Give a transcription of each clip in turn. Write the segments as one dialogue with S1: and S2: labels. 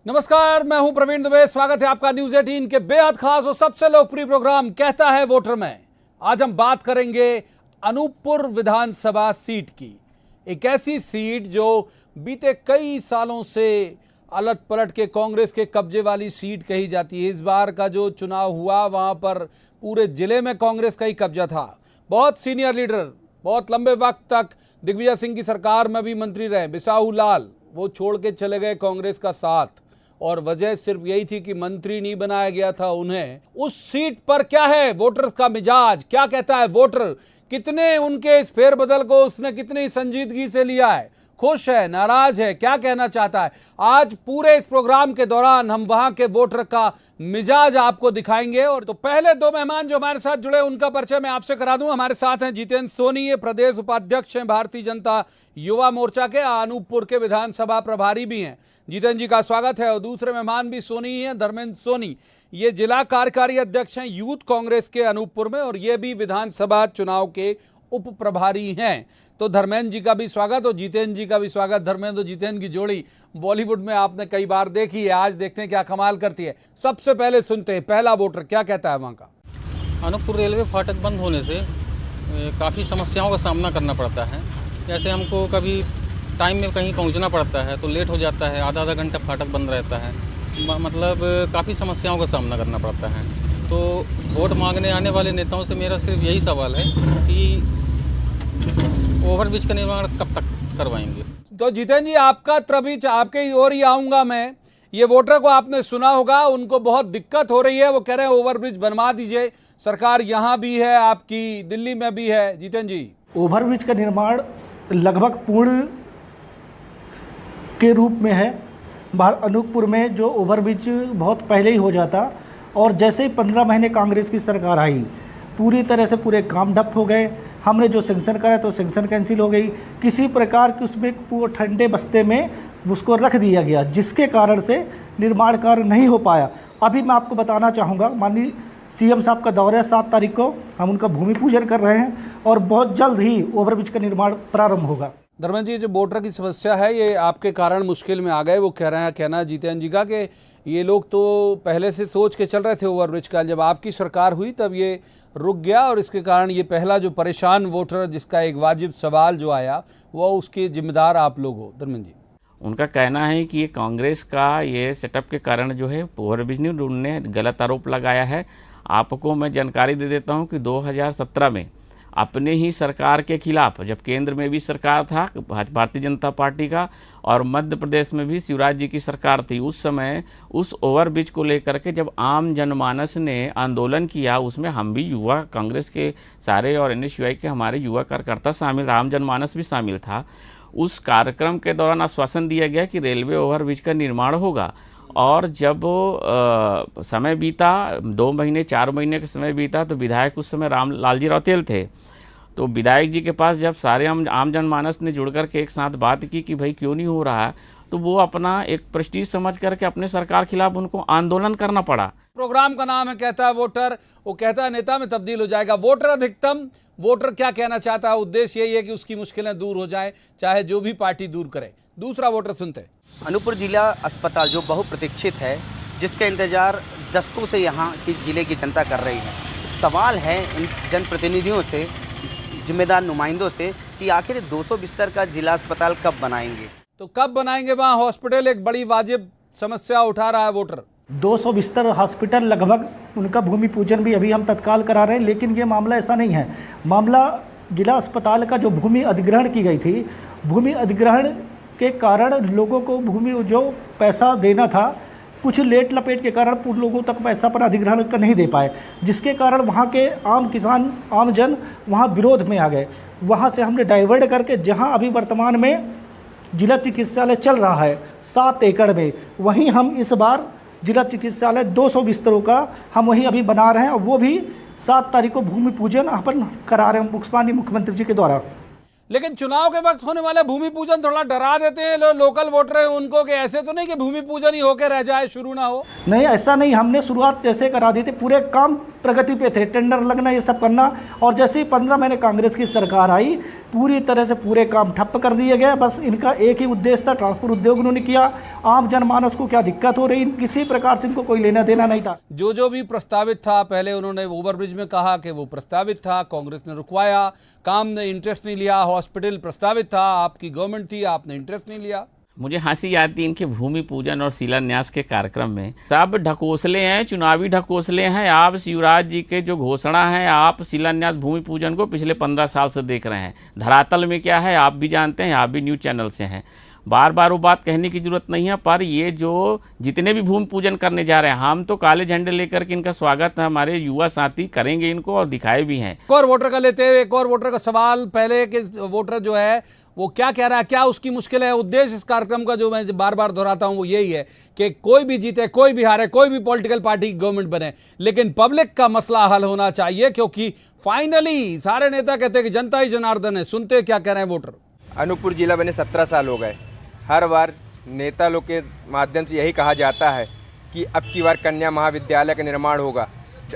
S1: नमस्कार, मैं हूं प्रवीण दुबे। स्वागत है आपका न्यूज 18 के बेहद खास और सबसे लोकप्रिय प्रोग्राम कहता है वोटर में। आज हम बात करेंगे अनूपपुर विधानसभा सीट की। एक ऐसी सीट जो बीते कई सालों से अलट पलट के कांग्रेस के कब्जे वाली सीट कही जाती है। इस बार का जो चुनाव हुआ वहां पर पूरे जिले में कांग्रेस का ही कब्जा था। बहुत सीनियर लीडर बहुत लंबे वक्त तक दिग्विजय सिंह की सरकार में भी मंत्री रहे। बिसाहू लाल वो छोड़ के चले गए कांग्रेस का साथ, और वजह सिर्फ यही थी कि मंत्री नहीं बनाया गया था उन्हें। उस सीट पर क्या है वोटर्स का मिजाज, क्या कहता है वोटर, कितने उनके इस फेरबदल को उसने कितनी संजीदगी से लिया है, खुश है, नाराज है, क्या कहना चाहता है। आज पूरे इस प्रोग्राम के दौरान हम वहां के वोटर का मिजाज आपको दिखाएंगे। और तो पहले दो मेहमान जो हमारे साथ जुड़े उनका परिचय मैं आपसे करा दूं। हमारे साथ हैं जितेंद्र सोनी, ये प्रदेश उपाध्यक्ष हैं भारतीय जनता युवा मोर्चा के, अनूपपुर के विधानसभा प्रभारी भी हैं। जितेंद्र जी का स्वागत है। और दूसरे मेहमान भी सोनी ही हैं, धर्मेंद्र सोनी, ये जिला कार्यकारी अध्यक्ष हैं यूथ कांग्रेस के अनूपपुर में, और ये भी विधानसभा चुनाव के उप प्रभारी हैं। तो धर्मेंद्र जी का भी स्वागत और जितेंद्र जी का भी स्वागत। धर्मेंद्र और जितेंद्र की जोड़ी बॉलीवुड में आपने कई बार देखी है, आज देखते हैं क्या कमाल करती है। सबसे पहले सुनते हैं पहला वोटर क्या कहता है वहाँ का।
S2: अनूपपुर रेलवे फाटक बंद होने से काफ़ी समस्याओं का सामना करना पड़ता है। जैसे हमको कभी टाइम में कहीं पहुंचना पड़ता है तो लेट हो जाता है, आधा घंटा फाटक बंद रहता है। मतलब काफ़ी समस्याओं का सामना करना पड़ता है। तो वोट मांगने आने वाले नेताओं से मेरा सिर्फ यही सवाल है कि ओवरब्रिज का निर्माण कब तक करवाएंगे।
S1: तो जितेंद्र जी आपका तभी आपके ओर ही आऊँगा मैं। ये वोटर को आपने सुना होगा, उनको बहुत दिक्कत हो रही है, वो कह रहे हैं ओवरब्रिज बनवा दीजिए। सरकार यहाँ भी है आपकी, दिल्ली में भी है। जितेंद्र जी,
S3: ओवरब्रिज का निर्माण लगभग पूर्ण के रूप में है। अनूपपुर में जो ओवरब्रिज बहुत पहले ही हो जाता, और जैसे ही 15 महीने कांग्रेस की सरकार आई पूरी तरह से पूरे काम ठप हो गए। हमने जो सेंक्शन करा तो सेंक्शन कैंसिल हो गई, किसी प्रकार की उसमें पूरे ठंडे बस्ते में उसको रख दिया गया, जिसके कारण से निर्माण कार्य नहीं हो पाया। अभी मैं आपको बताना चाहूँगा, माननीय सीएम साहब का दौरा है 7 तारीख को, हम उनका भूमि पूजन कर रहे हैं और बहुत जल्द ही ओवरब्रिज का निर्माण प्रारंभ होगा।
S1: धर्मेंद्र जी, जो वोटर की समस्या है ये आपके कारण मुश्किल में आ गए। वो कह रहे हैं, कहना जितेंद्र जी का कि ये लोग तो पहले से सोच के चल रहे थे ओवरब्रिज का, जब आपकी सरकार हुई तब ये रुक गया, और इसके कारण ये पहला जो परेशान वोटर जिसका एक वाजिब सवाल जो आया वो उसके जिम्मेदार आप लोग हो। धर्मेंद्र जी,
S4: उनका कहना है कि ये कांग्रेस का ये सेटअप के कारण जो है ओवरब्रिज नहीं, उन्होंने गलत आरोप लगाया है। आपको मैं जानकारी दे देता हूं कि 2017 में अपने ही सरकार के खिलाफ, जब केंद्र में भी सरकार था भारतीय जनता पार्टी का और मध्य प्रदेश में भी शिवराज जी की सरकार थी, उस समय उस ओवरब्रिज को लेकर के जब आम जनमानस ने आंदोलन किया, उसमें हम भी युवा कांग्रेस के सारे और NSUI के हमारे युवा कार्यकर्ता शामिल, आम जनमानस भी शामिल था। उस कार्यक्रम के दौरान आश्वासन दिया गया कि रेलवे ओवरब्रिज का निर्माण होगा, और जब समय बीता, 2 महीने 4 महीने का समय बीता, तो विधायक उस समय लालजी रौतेल थे। तो विधायक जी के पास जब सारे आम जनमानस ने जुड़ कर के एक साथ बात की कि भाई क्यों नहीं हो रहा है, तो वो अपना एक प्रेस्टीज समझ करके अपने सरकार खिलाफ उनको आंदोलन करना पड़ा।
S1: प्रोग्राम का नाम है कहता है वोटर, वो कहता है नेता में तब्दील हो जाएगा। वोटर अधिकतम, वोटर क्या कहना चाहता है, उद्देश्य यही है कि उसकी मुश्किलें दूर हो जाएं, चाहे जो भी पार्टी दूर करे। दूसरा वोटर सुनते हैं।
S5: अनूपपुर जिला अस्पताल जो बहुप्रतीक्षित है, जिसका इंतजार दशकों से यहाँ की जिले की जनता कर रही है। सवाल है इन जनप्रतिनिधियों से, जिम्मेदार नुमाइंदों से, कि आखिर 200 बिस्तर का जिला अस्पताल कब बनाएंगे।
S1: तो कब बनाएंगे वहाँ हॉस्पिटल, एक बड़ी वाजिब समस्या उठा रहा है वोटर।
S3: 200 बिस्तर हॉस्पिटल, लगभग उनका भूमि पूजन भी अभी हम तत्काल करा रहे हैं। लेकिन ये मामला ऐसा नहीं है। मामला जिला अस्पताल का जो भूमि अधिग्रहण की गई थी, भूमि अधिग्रहण के कारण लोगों को भूमि जो पैसा देना था, कुछ लेट लपेट के कारण पूर्ण लोगों तक पैसा पर अधिग्रहण कर नहीं दे पाए, जिसके कारण वहाँ के आम किसान, आम जन वहाँ विरोध में आ गए। वहाँ से हमने डाइवर्ट करके जहाँ अभी वर्तमान में जिला चिकित्सालय चल रहा है 7 एकड़ में, वहीं हम इस बार जिला चिकित्सालय 200 बिस्तरों का हम वहीं अभी बना रहे हैं, और वो भी 7 तारीख को भूमि पूजन अपन करा रहे हैं माननीय मुख्यमंत्री जी के द्वारा।
S1: लेकिन चुनाव के वक्त होने वाले भूमि पूजन थोड़ा डरा देते हैं लोकल वोटर हैं उनको, कि ऐसे तो नहीं कि भूमि पूजन ही होके रह जाए, शुरू ना हो।
S3: नहीं, ऐसा नहीं, हमने शुरुआत जैसे करा दी थी, पूरे काम प्रगति पे थे, टेंडर लगना ये सब करना, और जैसे ही 15 महीने कांग्रेस की सरकार आई पूरी तरह से पूरे काम ठप्प कर दिए गए। बस इनका एक ही उद्देश्य था, ट्रांसपोर्ट उद्योग उन्होंने किया, आम जनमानस को क्या दिक्कत हो रही, किसी प्रकार से इनको कोई लेना देना नहीं था।
S1: जो भी प्रस्तावित था, पहले उन्होंने ओवरब्रिज में कहा कि वो प्रस्तावित था, कांग्रेस ने रुकवाया, काम ने इंटरेस्ट नहीं लिया, हॉस्पिटल प्रस्तावित था, आपकी गवर्नमेंट थी, आपने इंटरेस्ट नहीं लिया।
S4: मुझे हंसी आती है इनके भूमि पूजन और शिलान्यास के कार्यक्रम में। सब ढकोसले हैं, चुनावी ढकोसले हैं। आप शिवराज जी के जो घोषणा है, आप शिलान्यास भूमि पूजन को पिछले 15 साल से देख रहे हैं। धरातल में क्या है आप भी जानते हैं, आप भी न्यूज़ चैनल से हैं। बार बार वो बात कहने की जरूरत नहीं है, पर ये जो जितने भी भूमि पूजन करने जा रहे हैं, हम तो काले झंडे लेकर के इनका स्वागत है, हमारे युवा साथी करेंगे इनको और दिखाए भी हैं।
S1: एक और वोटर का लेते हुए एक और वोटर का सवाल, पहले के वोटर जो है वो क्या कह रहा है, क्या उसकी मुश्किल है? उद्देश्य इस कार्यक्रम का जो मैं बार बार दोहराता हूं वो यही है कि कोई भी जीते, कोई भी हारे, कोई भी पॉलिटिकल पार्टी की गवर्नमेंट बने, लेकिन पब्लिक का मसला हल होना चाहिए, क्योंकि फाइनली सारे नेता कहते हैं कि जनता ही जनार्दन है। सुनते क्या कह रहे हैं वोटर।
S6: अनूपपुर जिला बने 17 साल हो गए। हर बार नेता लोग के माध्यम से यही कहा जाता है कि अब की बार कन्या महाविद्यालय का निर्माण होगा।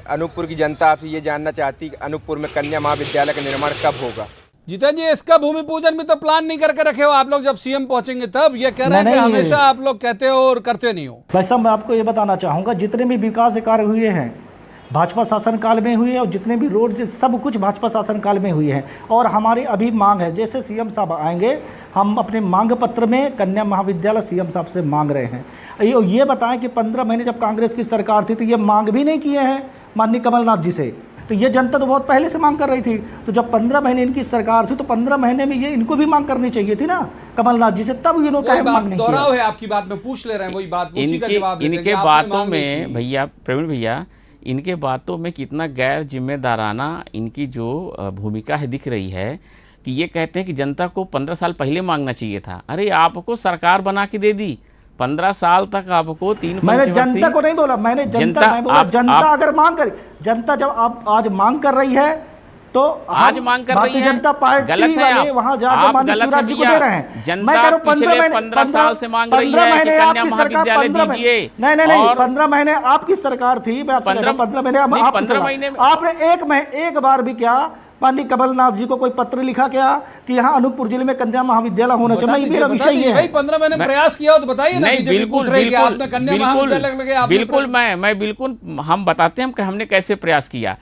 S6: अनूपपुर की जनता आपसे ये जानना चाहती है कि अनूपपुर में कन्या महाविद्यालय का निर्माण कब होगा?
S1: जीतन जी, इसका भूमि पूजन भी तो प्लान नहीं करके रखे हो आप लोग, जब सीएम पहुंचेंगे तब। ये कह रहे हैं कि हमेशा आप लोग कहते हो और करते नहीं हो।
S3: भाई साहब, मैं आपको ये बताना चाहूँगा, जितने भी विकास कार्य हुए हैं भाजपा शासनकाल में हुए, और जितने भी रोड सब कुछ भाजपा शासनकाल में हुए हैं। और हमारी अभी मांग है, जैसे सीएम साहब आएंगे, हम अपने मांग पत्र में कन्या महाविद्यालय सीएम साहब से मांग रहे हैं। ये बताएं कि 15 महीने जब कांग्रेस की सरकार थी तो ये मांग भी नहीं किए हैं माननीय कमलनाथ जी से, तो ये जनता तो बहुत पहले से मांग कर रही थी। तो जब 15 महीने इनकी सरकार थी तो 15 महीने में ये इनको भी मांग करनी चाहिए थी ना कमलनाथ जी से, तब इन्होंने मांग नहीं किया।
S1: है आपकी बात में पूछ ले रहे हैं, वही बात, उसी का जवाब
S4: इनके बातों में भैया, प्रवीण भैया, इनके बातों में कितना गैर जिम्मेदाराना इनकी जो भूमिका है दिख रही है, कि ये कहते हैं कि जनता को 15 साल पहले मांगना चाहिए था। अरे आपको सरकार बना के दे दी, 15 साल तक आपको 3
S3: मैंने जनता को नहीं बोला, मैंने जनता नहीं बोला, जनता अगर मांग कर, जनता जब आप आज मांग कर रही है तो
S4: आज मांग कर रही है,
S3: जनता पार्टी
S4: गलत है।
S3: वाले वहां जाकर माननीय शिवराज जी को दे रहे हैं।
S4: जनता पिछले 15 साल से मांग रही है कि कन्या महाविद्यालय दीजिए।
S3: नहीं, 15 महीने आपकी सरकार थी, मैं आपसे 15 महीने आपने एक बार भी क्या माननीय कमलनाथ जी को कोई पत्र लिखा क्या कि यहाँ अनूपपुर जिले में कन्या महाविद्यालय होना चाहिए? मेरा विषय ये है।
S1: 15 महीने प्रयास किया हो तो बताइए ना।
S4: बिल्कुल मैं बिल्कुल हम बताते हैं कि हमने कैसे प्रयास किया।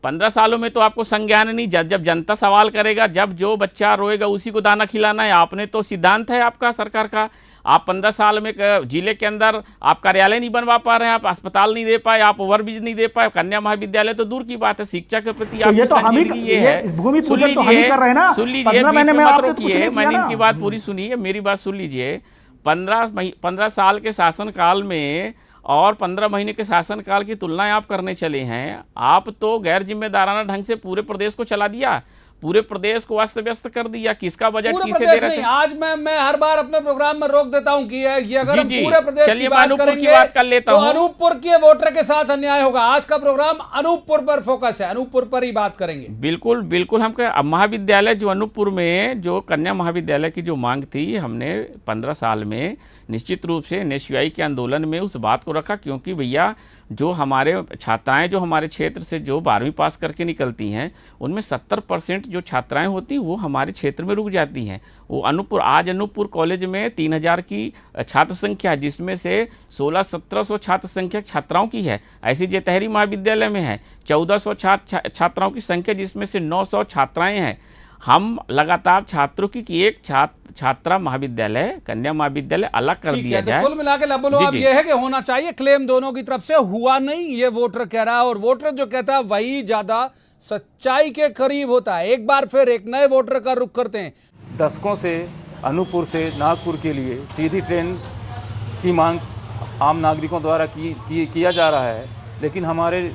S4: 15 सालों में तो आपको संज्ञान नहीं, जब जनता सवाल करेगा, जब जो बच्चा रोएगा उसी को दाना खिलाना है। आपने तो सिद्धांत है आपका सरकार का, आप 15 साल में जिले के अंदर आप कार्यालय नहीं बनवा पा रहे हैं, आप अस्पताल नहीं दे पाए, आप ओवरब्रिज नहीं दे पाए, कन्या महाविद्यालय तो दूर की बात है। शिक्षा के प्रति आपकी संजीदगी ये है।
S3: भूमि पूजन तो हम ही कर रहे हैं ना।
S4: सुन लीजिए, मैंने इनकी बात पूरी सुनी है, मेरी बात सुन लीजिए। 15 साल के शासनकाल में और 15 महीने के शासनकाल की तुलना आप करने चले हैं। आप तो गैर जिम्मेदाराना ढंग से पूरे प्रदेश को चला दिया, पूरे प्रदेश को अस्त व्यस्त कर दिया। किसका बजट किसे दे रहे थे?
S1: आज मैं हर बार अपने प्रोग्राम में रोक देता हूं कि ये अगर हम पूरे प्रदेश की बात करेंगे
S4: की बात कर लेता
S1: तो अनूपपुर के वोटर के साथ अन्याय होगा। आज का प्रोग्राम अनूपपुर पर फोकस है, अनूपपुर पर ही बात करेंगे।
S4: बिल्कुल हम महाविद्यालय जो अनूपपुर में जो कन्या महाविद्यालय की जो मांग थी, हमने 15 साल में निश्चित रूप से NSUI के आंदोलन में उस बात को रखा, क्योंकि भैया जो हमारे छात्राएं जो हमारे क्षेत्र से जो 12वीं पास करके निकलती हैं, उनमें 70% जो छात्राएं होती वो हमारे क्षेत्र में रुक जाती हैं। वो आज अनूपपुर कॉलेज में 3000 की छात्र संख्या है, जिसमें से 1600-1700 छात्र संख्या छात्राओं की है। ऐसी जेतहरी महाविद्यालय में है 1400 छात्राओं की संख्या, जिसमें से 900 छात्राएं हैं। हम लगातार छात्रों की एक छात्रा महाविद्यालय, कन्या महाविद्यालय अलग कर दिया जाए।
S1: कुल मिला के बोलो अब ये है कि होना चाहिए। क्लेम दोनों की तरफ से हुआ नहीं, ये वोटर कह रहा है, और वोटर जो कहता है वही ज्यादा सच्चाई के करीब होता है। एक बार फिर एक नए वोटर का रुख करते हैं।
S7: दशकों से अनूपपुर से नागपुर के लिए सीधी ट्रेन की मांग आम नागरिकों द्वारा किया जा रहा है, लेकिन हमारे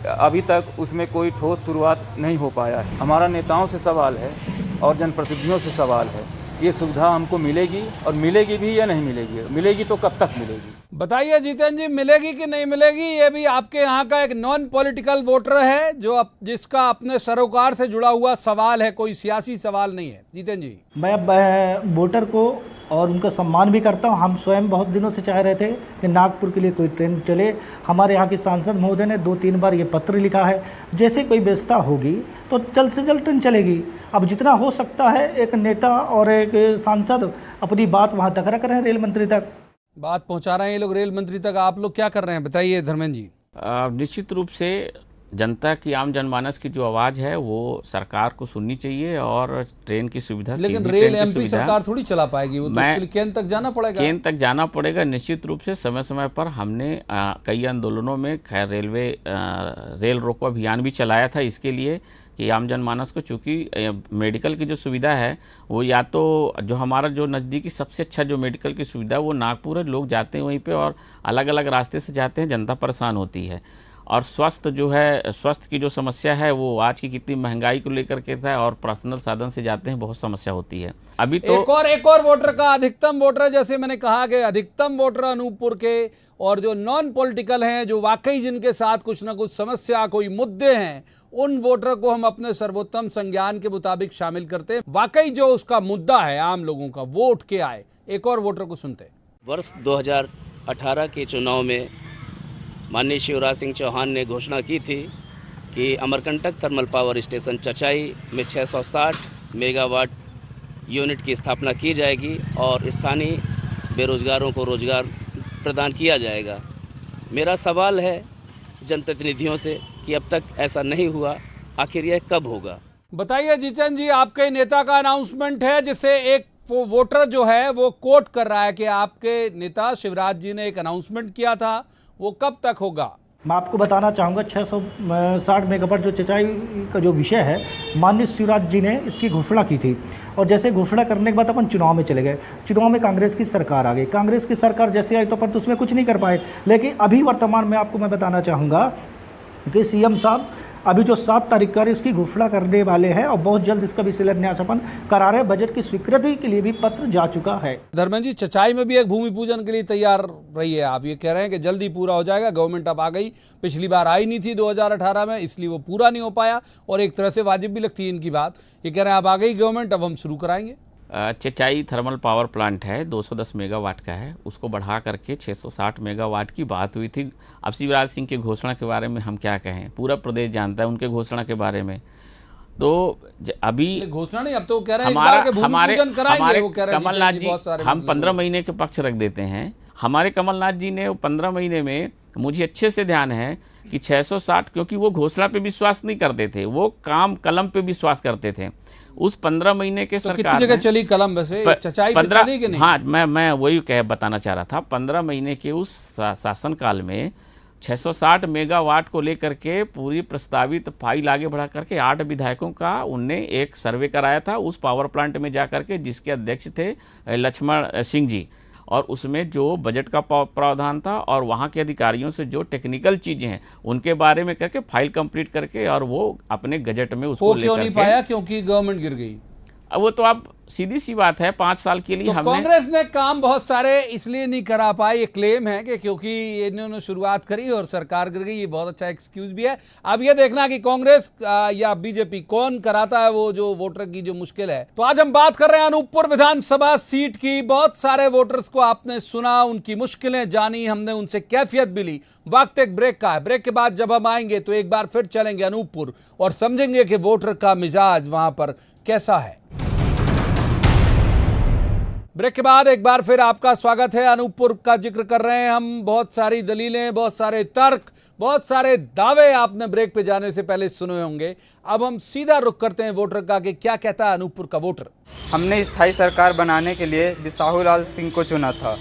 S7: अभी तक उसमें कोई ठोस शुरुआत नहीं हो पाया है। हमारा नेताओं से सवाल है और जनप्रतिनिधियों से सवाल है, ये सुविधा हमको मिलेगी और मिलेगी भी या नहीं मिलेगी? मिलेगी तो कब तक मिलेगी?
S1: बताइए जितेंद्र जी, मिलेगी कि नहीं मिलेगी? ये भी आपके यहाँ का एक नॉन पॉलिटिकल वोटर है जो जिसका अपने सरोकार से जुड़ा हुआ सवाल है, कोई सियासी सवाल नहीं है। जितेंद्र जी,
S3: मैं वोटर को और उनका सम्मान भी करता हूं। हम स्वयं बहुत दिनों से चाह रहे थे कि नागपुर के लिए कोई ट्रेन चले। हमारे यहाँ के सांसद महोदय ने 2-3 बार ये पत्र लिखा है। जैसे कोई व्यवस्था होगी तो जल्द से जल्द ट्रेन चलेगी। अब जितना हो सकता है एक नेता और एक सांसद अपनी बात वहाँ तक रख रहे हैं, रेल मंत्री तक
S1: बात पहुंचा रहे हैं ये लोग रेल मंत्री तक। आप लोग क्या कर रहे हैं, बताइए धर्मेंद्र जी।
S4: निश्चित रूप से जनता की, आम जनमानस की जो आवाज़ है वो सरकार को सुननी चाहिए और ट्रेन की सुविधा,
S1: लेकिन रेल एमपी सरकार थोड़ी चला पाएगी, वो तो उसके लिए केंद्र तक जाना पड़ेगा।
S4: केंद्र तक जाना पड़ेगा निश्चित रूप से। समय समय पर हमने कई आंदोलनों में खैर रेल रोको अभियान भी चलाया था इसके लिए कि आम जनमानस को, चूँकि मेडिकल की जो सुविधा है वो या तो जो हमारा जो नज़दीकी सबसे अच्छा जो मेडिकल की सुविधा है वो नागपुर है, लोग जाते हैं वहीं पे और अलग अलग रास्ते से जाते हैं, जनता परेशान होती है। और स्वास्थ्य की जो समस्या है वो आज की कितनी महंगाई को लेकर के था और पर्सनल साधन से जाते हैं, बहुत समस्या होती है। अभी तो
S1: एक और वोटर का, अधिकतम वोटर, जैसे मैंने कहा कि अधिकतम वोटर अनूपपुर के और जो नॉन पॉलिटिकल हैं, जो वाकई जिनके साथ कुछ ना कुछ समस्या, कोई मुद्दे हैं, उन वोटर को हम अपने सर्वोत्तम संज्ञान के मुताबिक शामिल करते हैं। वाकई जो उसका मुद्दा है आम लोगों का, वो उठ के आए। एक और वोटर को सुनते हैं।
S8: वर्ष 2018 के चुनाव में माननीय शिवराज सिंह चौहान ने घोषणा की थी कि Amarkantak thermal power station Chachai में 660 मेगावाट यूनिट की स्थापना की जाएगी और स्थानीय बेरोजगारों को रोजगार प्रदान किया जाएगा। मेरा सवाल है जनप्रतिनिधियों से कि अब तक ऐसा नहीं हुआ, आखिर यह कब होगा?
S1: बताइए जितेंद्र जी, आपके नेता का अनाउंसमेंट है जिसे एक वो वोटर जो है वो कोट कर रहा है कि आपके नेता शिवराज जी ने एक अनाउंसमेंट किया था, वो कब तक होगा?
S3: मैं आपको बताना चाहूँगा 660 मेगावाट जो चचाई का जो विषय है, माननीय शिवराज जी ने इसकी घोषणा की थी और जैसे घोषणा करने के बाद अपन चुनाव में चले गए। चुनाव में कांग्रेस की सरकार आ गई। कांग्रेस की सरकार जैसे आई तो अपन तो उसमें कुछ नहीं कर पाए। लेकिन अभी वर्तमान में आपको मैं बताना चाहूँगा कि सीएम साहब अभी जो 7 तारीख का इसकी घोषणा करने वाले हैं और बहुत जल्द इसका भी शिलान्यास अपन करा रहे हैं। बजट की स्वीकृति के लिए भी पत्र जा चुका है।
S1: धर्मेंद्र जी, चचाई में भी एक भूमि पूजन के लिए तैयार रही है। आप ये कह रहे हैं कि जल्दी पूरा हो जाएगा। गवर्नमेंट अब आ गई, पिछली बार आई नहीं थी 2018 में, इसलिए वो पूरा नहीं हो पाया और एक तरह से वाजिब भी लगती है इनकी बात। ये कह रहे हैं अब आ गई गवर्नमेंट, अब हम शुरू कराएंगे।
S4: चचाई थर्मल पावर प्लांट है, 210 मेगावाट का है, उसको बढ़ा करके 660 मेगावाट की बात हुई थी। अब शिवराज सिंह की घोषणा के बारे में हम क्या कहें, पूरा प्रदेश जानता है उनके घोषणा के बारे में। तो अभी
S1: घोषणा नहीं, अब तो कह रहे हैं हमारे
S4: कमलनाथ जी, हम 15 महीने के पक्ष रख देते हैं। हमारे कमलनाथ जी ने 15 महीने में, मुझे अच्छे से ध्यान है कि 660, क्योंकि वो घोषणा पे विश्वास नहीं करते थे, वो काम कलम पे विश्वास करते थे। उस 15 महीने के सरकार
S1: कितनी जगह चली कलम, वैसे चचाई पे चली कि नहीं?
S4: हाँ, मैं वही बताना चाह रहा था। 15 महीने के उस शासनकाल में 660 मेगावाट को लेकर के पूरी प्रस्तावित फाइल आगे बढ़ा करके 8 विधायकों का उनने एक सर्वे कराया था उस पावर प्लांट में जा करके, जिसके अध्यक्ष थे लक्ष्मण सिंह जी। और उसमें जो बजट का प्रावधान था और वहाँ के अधिकारियों से जो टेक्निकल चीज़ें हैं उनके बारे में करके फाइल कंप्लीट करके और वो अपने गजट में उसको लेकर
S1: क्यों नहीं पाया? क्योंकि गवर्नमेंट गिर गई।
S4: अब वो तो आप सीधी सी बात है, 5 साल के लिए
S1: तो
S4: हमने,
S1: कांग्रेस ने काम बहुत सारे इसलिए नहीं करा पाए, ये क्लेम है कि क्योंकि इन्होंने शुरुआत करी और सरकार गिर गई। ये बहुत अच्छा एक्सक्यूज भी है। अब ये देखना कि कांग्रेस या बीजेपी कौन कराता है वो जो वोटर की जो मुश्किल है। तो आज हम बात कर रहे हैं अनूपपुर विधानसभा सीट की। बहुत सारे वोटर्स को आपने सुना, उनकी मुश्किलें जानी, हमने उनसे कैफियत भी ली। वक्त एक ब्रेक का है। ब्रेक के बाद जब हम आएंगे तो एक बार फिर चलेंगे अनूपपुर और समझेंगे कि वोटर का मिजाज वहां पर कैसा है। ब्रेक के बाद एक बार फिर आपका स्वागत है। अनूपपुर का जिक्र कर रहे हैं हम। बहुत सारी दलीलें, बहुत सारे तर्क, बहुत सारे दावे आपने ब्रेक पे जाने से पहले सुने होंगे। अब हम सीधा रुख करते हैं वोटर का कि क्या कहता है अनूपपुर का वोटर।
S9: हमने स्थायी सरकार बनाने के लिए बिसाहू लाल सिंह को चुना था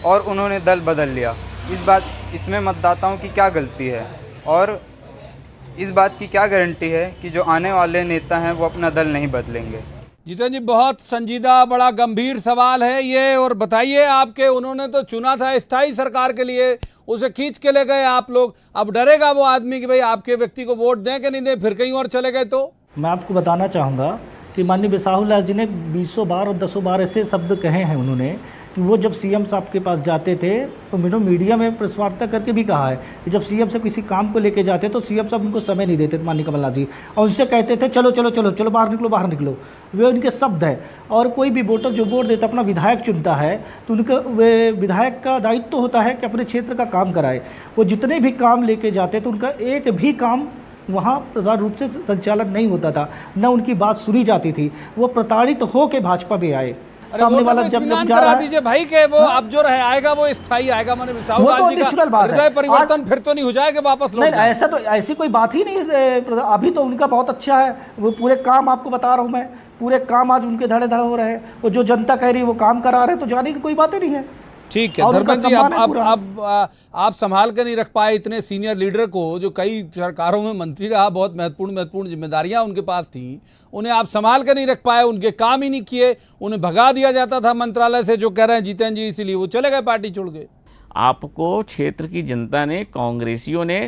S9: और उन्होंने दल बदल लिया। इसमें मतदाताओं की क्या गलती है और इस बात की क्या गारंटी है कि जो आने वाले नेता हैं वो अपना दल नहीं बदलेंगे?
S1: जितेंद्र जी, बहुत संजीदा, बड़ा गंभीर सवाल है ये। और बताइए, आपके उन्होंने तो चुना था स्थायी सरकार के लिए, उसे खींच के ले गए आप लोग। अब डरेगा वो आदमी कि भाई आपके व्यक्ति को वोट दें कि नहीं दें, फिर कहीं और चले गए तो?
S3: मैं आपको बताना चाहूँगा कि माननीय बिसाहू लाल जी ने 20 बार और 10 बार ऐसे शब्द कहे हैं उन्होंने कि वो जब सीएम साहब के पास जाते थे तो मैंने मीडिया में प्रेस वार्ता करके भी कहा है कि जब सीएम साहब किसी काम को लेके जाते तो सीएम साहब उनको समय नहीं देते थे, माननीय कमलनाथ जी, और उनसे कहते थे चलो चलो चलो चलो बाहर निकलो बाहर निकलो। वे उनके शब्द है। और कोई भी वोटर जो वोट देता अपना विधायक चुनता है तो उनका वे विधायक का दायित्व तो होता है कि अपने क्षेत्र का काम कराए। वो जितने भी काम लेके जाते तो उनका एक भी काम वहाँ प्रसार रूप से संचालन नहीं होता था, न उनकी बात सुनी जाती थी। वो प्रताड़ित हो के भाजपा में आए।
S1: सामने वाला जब जा रहा है भाई के वो अब जो रहे आएगा वो स्थायी आएगा, मैंने साहू लाल जी का हृदय परिवर्तन फिर तो नहीं हो जाएगा वापस लौट।
S3: नहीं, ऐसा तो ऐसी कोई बात ही नहीं। अभी तो उनका बहुत अच्छा है, वो पूरे काम आपको बता रहा हूँ मैं, पूरे काम आज उनके धड़े धड़ हो रहे हैं। वो जो जनता कह रही है वो काम करा रहे हैं, तो जाने की कोई बात ही नहीं है।
S1: ठीक है धर्मेंद्र जी, आप संभाल कर नहीं रख पाए इतने सीनियर लीडर को जो कई सरकारों में मंत्री रहा, बहुत महत्वपूर्ण जिम्मेदारियां उनके पास थी, उन्हें आप संभाल कर नहीं रख पाए, उनके काम ही नहीं किए, उन्हें भगा दिया जाता था मंत्रालय से, जो कह रहे हैं जितेंद्र जी, इसीलिए वो चले गए पार्टी छोड़ के।
S4: आपको क्षेत्र की जनता ने, कांग्रेसियों ने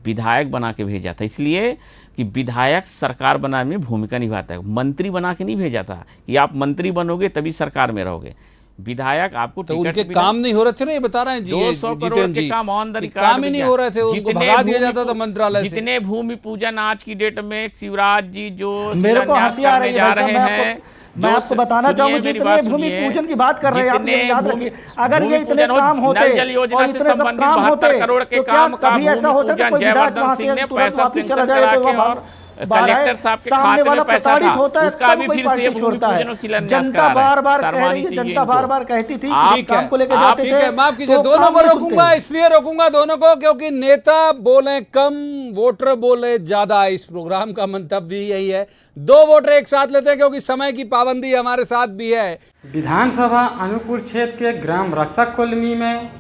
S4: विधायक बना के भेजा था, इसलिए कि विधायक सरकार बनाने में भूमिका निभाता है, मंत्री बना के नहीं भेजा था कि आप मंत्री बनोगे तभी सरकार में रहोगे। विधायक आपको
S1: तो उनके काम नहीं हो रहे थे ना, ये बता रहे हैं जी,
S4: 200 करोड़ के काम ऑन द रिकॉर्ड
S1: काम ही नहीं हो रहे थे, उनको भगा दिया जाता था मंत्रालय से।
S4: जितने भूमि पूजन आज की डेट में शिवराज जी जो
S3: मेरे को हंसी आ रही है
S4: जा रहे हैं,
S3: मैं आपको बताना चाहूंगा जितने भूमि पूजन की बात कर रहे हैं आप, याद रखिए अगर ये इतने काम होते
S4: जल योजना से संबंधित 72 करोड़ के काम का भूमि पूजन जयवर्धन सिंह ने पैसा सेंक्शन करा के और कलेक्टर साहब के खाते में पैसा था, उसका भी फिर से भूमि पूजन और शिलान्यास करा रहा है।
S3: जनता बार बार कहती थी
S1: काम को लेकर जाते थे। माफ कीजिए, दोनों को रोकूंगा, इसलिए रोकूंगा दोनों को क्योंकि नेता बोले कम, वोटर बोले ज्यादा। इस प्रोग्राम का मंतव्य भी यही है, दो वोटर एक साथ लेते हैं क्योंकि समय की पाबंदी हमारे साथ भी है।
S10: विधानसभा अनूपपुर क्षेत्र के ग्राम रक्षक कॉलोनी में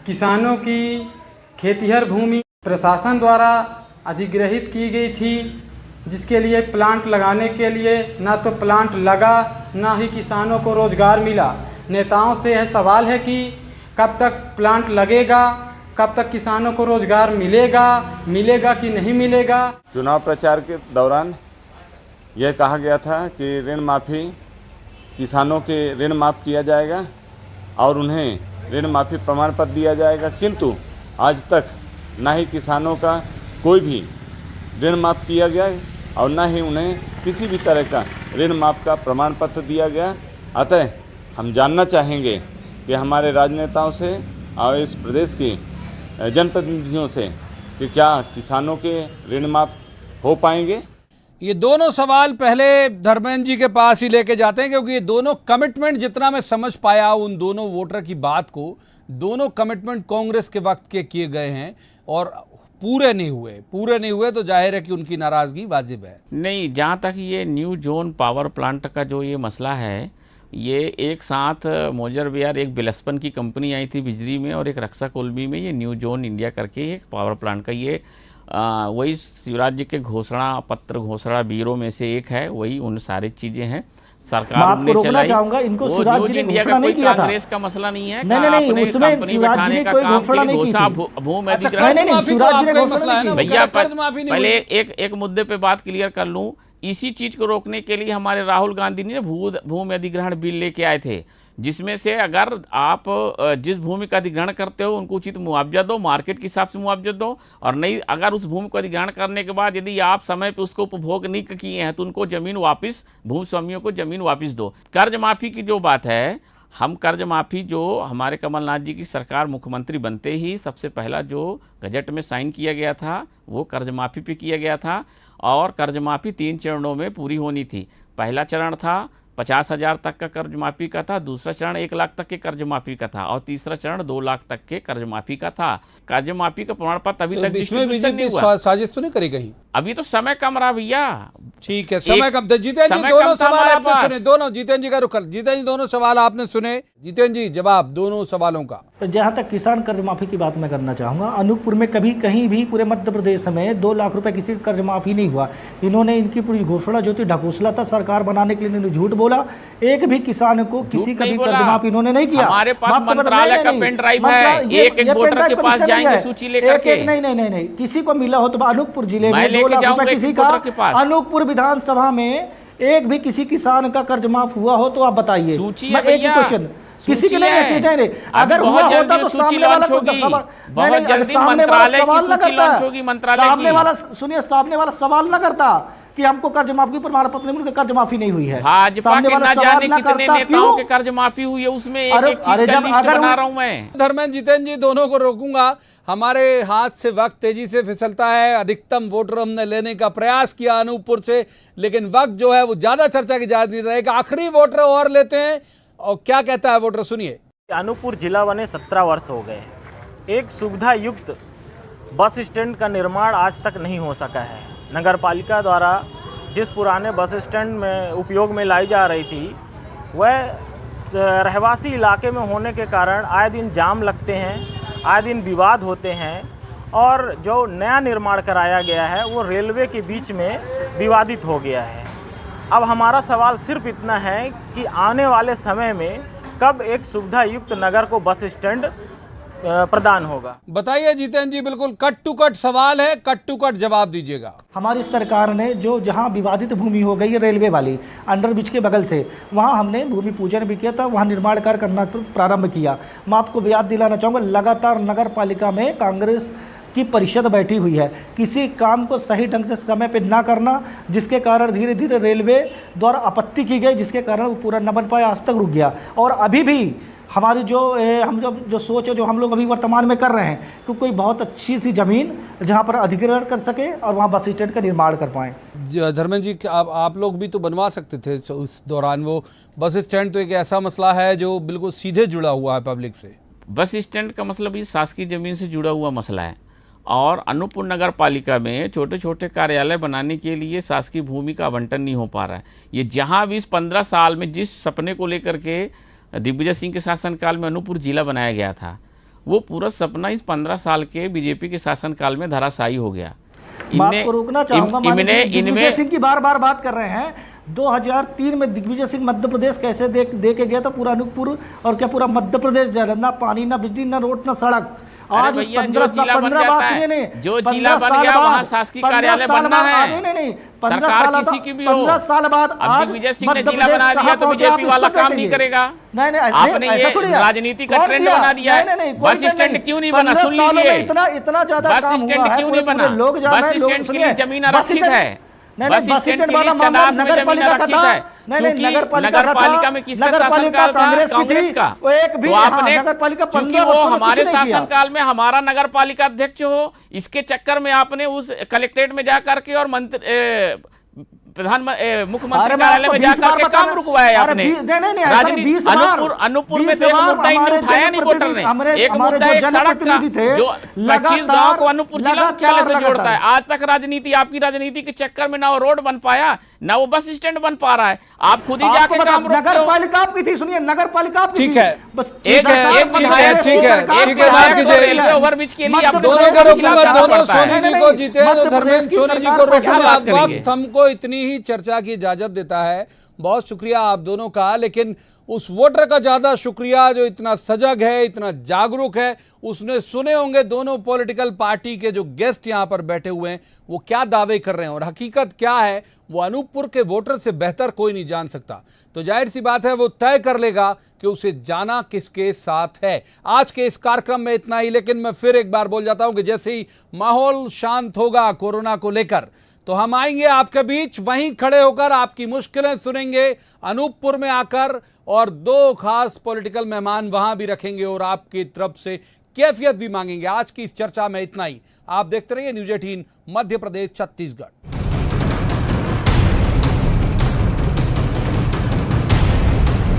S10: किसानों की खेतिहर भूमि प्रशासन द्वारा अधिग्रहित की गई थी, जिसके लिए प्लांट लगाने के लिए ना तो प्लांट लगा ना ही किसानों को रोजगार मिला। नेताओं से यह सवाल है कि कब तक प्लांट लगेगा, कब तक किसानों को रोजगार मिलेगा कि नहीं मिलेगा।
S11: चुनाव प्रचार के दौरान यह कहा गया था कि ऋण माफ़ी, किसानों के ऋण माफ़ किया जाएगा और उन्हें ऋण माफ़ी प्रमाण पत्र दिया जाएगा, किंतु आज तक ना ही किसानों का कोई भी ऋण माफ़ किया गया और न ही उन्हें किसी भी तरह का ऋण माफ़ का प्रमाण पत्र दिया गया। अतः हम जानना चाहेंगे कि हमारे राजनेताओं से और इस प्रदेश के जनप्रतिनिधियों से कि क्या किसानों के ऋण माफ़ हो पाएंगे।
S1: ये दोनों सवाल पहले धर्मेंद्र जी के पास ही लेके जाते हैं क्योंकि ये दोनों कमिटमेंट, जितना मैं समझ पाया उन दोनों वोटर की बात को, दोनों कमिटमेंट कांग्रेस के वक्त के किए गए हैं और पूरे नहीं हुए तो जाहिर है कि उनकी नाराजगी वाजिब है।
S4: नहीं, जहाँ तक ये न्यू जोन पावर प्लांट का जो ये मसला है, ये एक साथ मोजर बिहार एक बिलस्पन की कंपनी आई थी बिजली में और एक रक्षा कॉलोनी में, ये न्यू जोन इंडिया करके एक पावर प्लांट का ये वही शिवराज जी के घोषणा ब्यूरो में से एक है, वही उन सारी चीज़ें हैं सरकार ने चलाई।
S3: इनको शिवराज जी ने घोषणा नहीं किया था,
S4: कांग्रेस का मसला नहीं है।
S3: नहीं, उसमें शिवराज जी ने कोई घोषणा नहीं की थी।
S4: भूमि
S3: अधिग्रहण
S4: भैया पहले एक मुद्दे पे बात क्लियर कर लूं, इसी चीज को रोकने के लिए हमारे राहुल गांधी ने भूमि अधिग्रहण बिल लेके आए थे, जिसमें से अगर आप जिस भूमि का अधिग्रहण करते हो उनको उचित मुआवजा दो, मार्केट के हिसाब से मुआवजा दो, और नहीं अगर उस भूमि को अधिग्रहण करने के बाद यदि आप समय पे उसको उपभोग नहीं किए हैं तो उनको जमीन वापस, भूमि स्वामियों को जमीन वापस दो। कर्ज माफ़ी की जो बात है, हम कर्ज माफ़ी जो हमारे कमलनाथ जी की सरकार मुख्यमंत्री बनते ही सबसे पहला जो गजट में साइन किया गया था वो कर्ज माफ़ी पे किया गया था, और कर्ज माफ़ी 3 चरणों में पूरी होनी थी। पहला चरण था 50,000 तक का कर्ज माफ़ी का था, दूसरा चरण 1 लाख तक के कर्ज माफ़ी का था और तीसरा चरण 2 लाख तक के कर्ज माफ़ी का था। कर्ज माफ़ी का प्रमाण पत्र अभी तक डिस्ट्रीब्यूशन नहीं हुआ।
S1: साजिश तो नहीं करी कहीं?
S4: अभी तो समय कम रहा भैया।
S1: ठीक है, समय कम था। जितेंद्र जी दोनों सवाल आपने सुने, दोनों जितेंद्र जी का रुख, जितेंद्र जी दोनों सवाल आपने सुने, जितेंद्र जी जवाब दोनों सवालों का।
S3: जहाँ तक किसान कर्ज माफी की बात मैं करना चाहूँगा, अनूपपुर में कभी कहीं भी पूरे मध्य प्रदेश में 2 लाख रुपए किसी कर्ज माफी नहीं हुआ। इन्होंने इनकी पूरी घोषणा जो थी ढकोसला था, सरकार बनाने के लिए इन्होंने झूठ बोला। एक भी किसान को किसी का भी कर्ज माफी इन्होंने नहीं किया।
S4: हमारे पास मंत्रालय का पेन ड्राइव है, एक वोटर के पास जाएंगे सूची लेकर के।
S3: नहीं, किसी को मिला हो तो अनूपपुर जिले में 2 लाख रुपए किसी का, अनूपपुर विधानसभा में एक भी किसी किसान का कर्ज माफ हुआ हो तो आप बताइए।
S4: सूची
S3: एक ही क्वेश्चन, किसी की नहीं है, नहीं। अगर हुआ होता तो सामने वाला
S4: बहुत जल्दी मंत्रालय की सूची लॉन्च होगी, मंत्रालय
S3: सामने वाला सुनिए, सामने वाला सवाल ना करता कि हमको कर्ज माफी प्रमाण पत्र नहीं, कर्ज माफी नहीं हुई है।
S4: भाजपा के ना जाने कितने नेताओं के कर्ज माफी हुई है, उसमें एक चीज का लिस्ट बना रहा हूं मैं।
S1: धर्मेंद्र, जितेंद्र जी दोनों को रोकूंगा, हमारे हाथ से वक्त तेजी से फिसलता है। अधिकतम वोटर हमने लेने का प्रयास किया अनूपपुर से, लेकिन वक्त जो है वो ज्यादा चर्चा की इजाजत नहीं रहेगा। आखिरी वोटर और लेते हैं, और क्या कहता है वोटर, सुनिए।
S12: अनूपपुर जिला बने 17 वर्ष हो गए, एक सुविधा युक्त बस स्टैंड का निर्माण आज तक नहीं हो सका है। नगर पालिका द्वारा जिस पुराने बस स्टैंड में उपयोग में लाई जा रही थी, वह रहवासी इलाके में होने के कारण आए दिन जाम लगते हैं, आए दिन विवाद होते हैं, और जो नया निर्माण कराया गया है वो रेलवे के बीच में विवादित हो गया है। अब हमारा सवाल सिर्फ इतना है कि आने वाले समय में कब एक सुविधा युक्त नगर को बस स्टैंड प्रदान होगा।
S1: बताइए जितेंद्र जी, बिल्कुल कट टू कट सवाल है, कट टू कट जवाब दीजिएगा।
S3: हमारी सरकार ने जो जहां विवादित भूमि हो गई है रेलवे वाली अंडरब्रिज के बगल से, वहां हमने भूमि पूजन भी किया था, वहां निर्माण कार्य करना प्रारंभ किया। मैं आपको याद दिलाना चाहूँगा, लगातार नगर पालिका में कांग्रेस की परिषद बैठी हुई है, किसी काम को सही ढंग से समय पर ना करना, जिसके कारण धीरे धीरे रेलवे द्वारा आपत्ति की गई, जिसके कारण वो पूरा न बन पाया, आज तक रुक गया। और अभी भी हमारी हम जो सोच है, जो हम लोग अभी वर्तमान में कर रहे हैं कि कोई बहुत अच्छी सी ज़मीन जहां पर अधिग्रहण कर सके और वहां बस स्टैंड का निर्माण कर पाएँ।
S1: धर्मेंद्र जी, आप लोग भी तो बनवा सकते थे उस दौरान। वो बस स्टैंड तो एक ऐसा मसला है जो बिल्कुल सीधे जुड़ा हुआ है पब्लिक से।
S4: बस स्टैंड का मतलब ये शासकीय जमीन से जुड़ा हुआ मसला है, और अनूपपुर नगर पालिका में छोटे छोटे कार्यालय बनाने के लिए शासकीय भूमि का आवंटन नहीं हो पा रहा है। ये जहाँ भी इस 15 साल में जिस सपने को लेकर के दिग्विजय सिंह के शासनकाल में अनूपपुर जिला बनाया गया था, वो पूरा सपना इस 15 साल के बीजेपी के शासनकाल में धराशायी हो गया।
S3: बात को रोकना चाहूंगा, दिग्विजय सिंह की बार बार बात कर रहे हैं। 2003 में दिग्विजय सिंह मध्य प्रदेश कैसे दे के गया था पूरा अनूपपुर, और क्या पूरा मध्य प्रदेश, ना पानी, ना बिजली, ना रोड, ना सड़क। आज 15 बात सुनिए, नहीं
S4: जो जिला बन गया वहाँ शासकीय कार्यालय बनना है।
S3: नहीं,
S4: सरकार किसी की भी हो,
S3: 15 साल बाद
S4: आज दिग्विजय सिंह ने जिला बना दिया तो बीजेपी वाला काम नहीं करेगा।
S3: नहीं,
S4: आपने ये राजनीति का ट्रेंड बना दिया है। बस स्टैंड क्यों नहीं बना, सुन लीजिए,
S3: इतना ज्यादा
S4: बस स्टैंड क्यों नहीं बना? बस स्टैंड के लिए जमीन आरक्षित है, बस स्टैंड के लिए चनास में जमीन आरक्षित है। नगर पालिका में किसका शासनकाल था? कांग्रेस का। तो आपने, चूंकि वो हमारे शासनकाल में हमारा नगर पालिका अध्यक्ष हो, इसके चक्कर में आपने उस कलेक्ट्रेट में जाकर के और मुख्यमंत्री कार्यालय में जाकर के काम रुकवाया आपने। अनूपपुर में तो एक मुद्दा ही नहीं उठाया, नहीं वोटर ने। एक मुद्दा एक सड़क का जो 25 गांव को अनूपपुर जिला मुख्यालय से जोड़ता है। आज तक राजनीति, आपकी राजनीति के चक्कर में ना वो रोड बन पाया, ना वो बस स्टैंड बन पा रहा है। आप खुद ही जाके काम रोकते हो।
S3: नगर पालिका आपकी थी, सुनिए, नगर पालिका आपकी
S1: ठीक है,
S3: बस
S1: एक
S4: रेलवे ओवरब्रिज के लिए
S1: दोनों को रोकूंगा, दोनों सोनी जी को, जितेंद्र धर्मेंद्र सोनी जी को रोकूंगा। वक्त हमको इतनी ही चर्चा की इजाजत देता है। बहुत शुक्रिया आप दोनों का, लेकिन उस वोटर का ज्यादा शुक्रिया जो इतना सजग है, इतना जागरूक है। उसने सुने होंगे दोनों पॉलिटिकल पार्टी के जो गेस्ट यहां पर बैठे हुए हैं वो क्या दावे कर रहे हैं, और हकीकत क्या है वो अनूपपुर के वोटर से बेहतर कोई नहीं जान सकता। तो जाहिर सी बात है वो तय कर लेगा कि उसे जाना किसके साथ है। आज के इस कार्यक्रम में इतना ही, लेकिन मैं फिर एक बार बोल जाता हूं कि जैसे ही माहौल शांत होगा कोरोना को लेकर, तो हम आएंगे आपके बीच, वहीं खड़े होकर आपकी मुश्किलें सुनेंगे अनूपपुर में आकर, और 2 खास पॉलिटिकल मेहमान वहां भी रखेंगे और आपकी तरफ से कैफियत भी मांगेंगे। आज की इस चर्चा में इतना ही। आप देखते रहिए न्यूज़ 18 मध्य प्रदेश छत्तीसगढ़।